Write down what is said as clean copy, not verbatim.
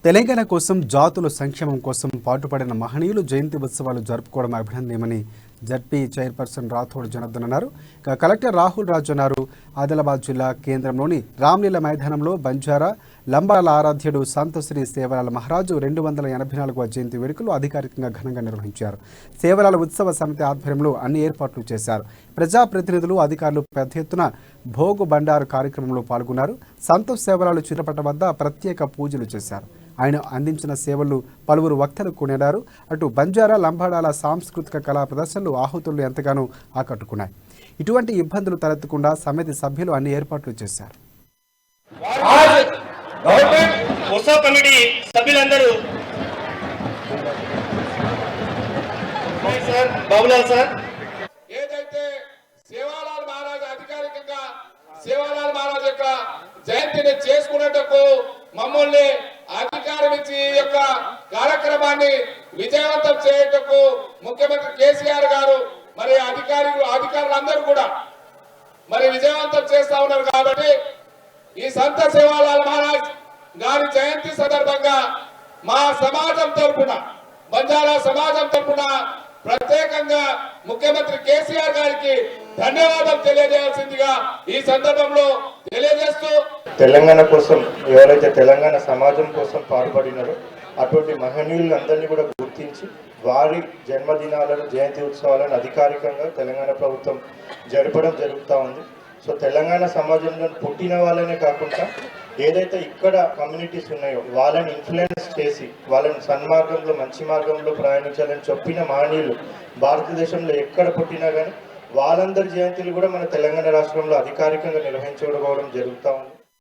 తెలంగాణ కోసం జాతుల సంక్షేమం కోసం పాటుపడిన మహనీయులు జయంతి ఉత్సవాలు జరుపుకోవడం అభినందనీయమని జడ్పీ చైర్పర్సన్ రాథోడ్ జనార్దన్ అన్నారు. కలెక్టర్ రాహుల్ రాజు అన్నారు. ఆదిలాబాద్ జిల్లా కేంద్రంలోని రామ్లీల మైదానంలో బంజారా లంబాల ఆరాధ్యుడు సంతశ్రీ సేవలాల్ మహారాజు 284వ జయంతి వేడుకలు అధికారికంగా ఘనంగా నిర్వహించారు. సేవలాల ఉత్సవ సమితి ఆధ్వర్యంలో అన్ని ఏర్పాట్లు చేశారు. ప్రజాప్రతినిధులు అధికారులు పెద్ద ఎత్తున భోగు బండారు కార్యక్రమంలో పాల్గొన్నారు. సంతోష్ సేవలాలు చిత్రపటం వద్ద ప్రత్యేక పూజలు చేశారు. ఆయన అందించిన సేవలు పలువురు వక్తలు కొనియాడారు. అటు బంజారా లంబాడాల సాంస్కృతిక కళా ప్రదర్శనలు ఆహుతులు ఎంతగానో ఆకట్టుకున్నాయి. ఇటువంటి ఇబ్బందులు తలెత్తకుండా సమితి సభ్యులు అన్ని ఏర్పాట్లు చేశారు. సేవాలాల్ మహారాజ్ యొక్క జయంతిని చేసుకునేందుకు మమ్మల్ని అధికారం ఇచ్చి యొక్క కార్యక్రమాన్ని విజయవంతం చేయటకు ముఖ్యమంత్రి కేసీఆర్ గారు మరి అధికారులందరూ కూడా మరి విజయవంతం చేస్తా ఉన్నారు. కాబట్టి ఈ సంత సేవాలాల్ మహారాజ్ గారి జయంతి సందర్భంగా మా సమాజం తరపున బంజారా సమాజం తరపున ప్రత్యేకంగా ముఖ్యమంత్రి కేసీఆర్ గారికి ధన్యవాదాలు తెలియజేయాల్సిందిగా ఈ సందర్భంలో తెలియజేస్తూ, తెలంగాణ కోసం ఎవరైతే తెలంగాణ సమాజం కోసం పాటుపడినారో అటువంటి మహనీయులందరినీ కూడా గుర్తించి వారి జన్మదినాలను జయంతి ఉత్సవాలను అధికారికంగా తెలంగాణ ప్రభుత్వం జరపడం జరుగుతూ ఉంది. సో తెలంగాణ సమాజంలో పుట్టిన వాళ్ళనే కాకుండా ఏదైతే ఇక్కడ కమ్యూనిటీస్ ఉన్నాయో వాళ్ళని ఇన్ఫ్లుయెన్స్ చేసి వాళ్ళని సన్మార్గంలో మంచి మార్గంలో ప్రయాణించాలని చెప్పిన మహనీయులు భారతదేశంలో ఎక్కడ పుట్టినా కానీ వాళ్ళందరి జయంతిలు కూడా మన తెలంగాణ రాష్ట్రంలో అధికారికంగా నిర్వహించుకోవడం జరుగుతూ ఉంది.